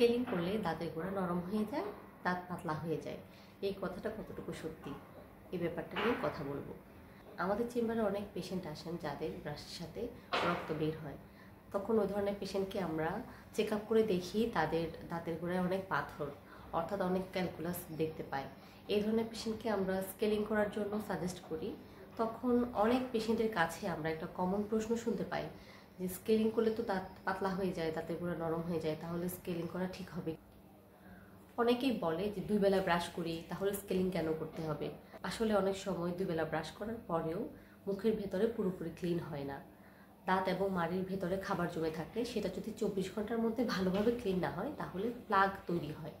Scaling করলে দাঁতের গোড়া নরম হয়ে যায়, দাঁত পাতলা হয়ে যায়। এই কথাটা কতটুকু সত্যি, এই ব্যাপারটা নিয়ে কথা বলবো। আমাদের চেম্বারে অনেক পেশেন্ট আসেন যাদের ব্রাশের সাথে রক্ত বের হয়। তখন ওই ধরনের পেশেন্টকে আমরা চেক আপ করে দেখি তাদের দাঁতের গোড়ায় অনেক পাথর, অর্থাৎ অনেক ক্যালকুলাস দেখতে পাই। এই ধরনের পেশেন্টকে আমরা স্কেলিং করার জন্য সাজেস্ট করি। তখন অনেক পেশেন্টের কাছে আমরা একটা কমন প্রশ্ন শুনতে পাই যে স্কেলিং করলে তো দাঁত পাতলা হয়ে যায়, দাঁতের গোড়া নরম হয়ে যায়, তাহলে স্কেলিং করা ঠিক হবে? অনেকেই বলে যে 2 বেলা ব্রাশ করি, তাহলে স্কেলিং কেন করতে হবে? আসলে অনেক সময় 2 বেলা ব্রাশ করার পরেও মুখের ভেতরে পুরোপুরি ক্লিন হয় না। দাঁত এবং মাড়ির ভেতরে খাবার জমে থাকলে সেটা যদি 24 ঘন্টার মধ্যে ভালোভাবে ক্লিন না হয় তাহলে প্লাগ তৈরি হয়।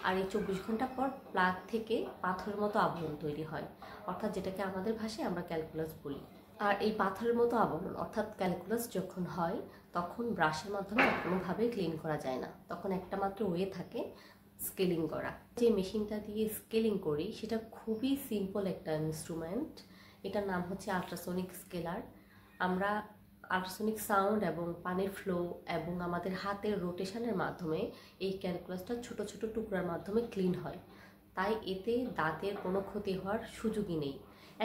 আর এই 24 ঘন্টা পর প্লাগ থেকে পাথরের মতো আবরণ তৈরি হয়, অর্থাৎ যেটাকে আমাদের ভাষায় আমরা ক্যালকুলাস বলি। আর এই পাথরের মতো আবরণ অর্থাৎ ক্যালকুলাস যখন হয় তখন ব্রাশের মাধ্যমে কোনোভাবে ক্লিন করা যায় না। তখন একটা মাত্র ওয়ে থাকে, স্কেলিং করা। যে মেশিনটা দিয়ে স্কেলিং করি সেটা খুবই সিম্পল একটা ইনস্ট্রুমেন্ট। এটার নাম হচ্ছে আল্ট্রাসনিক স্কেলার। আমরা আল্ট্রাসনিক সাউন্ড এবং পানির ফ্লো এবং আমাদের হাতের রোটেশনের মাধ্যমে এই ক্যালকুলাসটা ছোট ছোট টুকরার মাধ্যমে ক্লিন হয়। তাই এতে দাঁতের কোনো ক্ষতি হওয়ার সুযোগই নেই।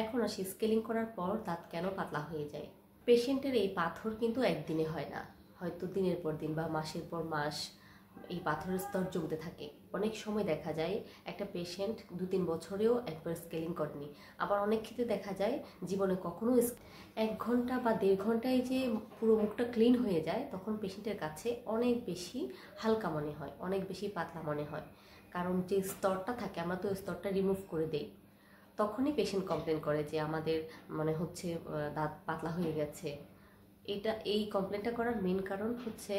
এখন আসি স্কেলিং করার পর দাঁত কেন পাতলা হয়ে যায়। পেশেন্টের এই পাথর কিন্তু একদিনে হয় না, হয়তো দিনের পর দিন বা মাসের পর মাস এই পাথরের স্তর জমতে থাকে। অনেক সময় দেখা যায় একটা পেশেন্ট 2-3 বছরেও একবার স্কেলিং করেনি। আবার অনেক ক্ষেত্রে দেখা যায় জীবনে কখনো 1 ঘন্টা বা 1.5 ঘন্টায় যে পুরো মুখটা ক্লিন হয়ে যায়, তখন পেশেন্টের কাছে অনেক বেশি হালকা মনে হয়, অনেক বেশি পাতলা মনে হয়। কারণ যে স্তরটা থাকে আমরা তো ওই স্তরটা রিমুভ করে দেই। তখনই পেশেন্ট কমপ্লেন করে যে আমাদের মনে হচ্ছে দাঁত পাতলা হয়ে গেছে। এই কমপ্লেনটা করার মেন কারণ হচ্ছে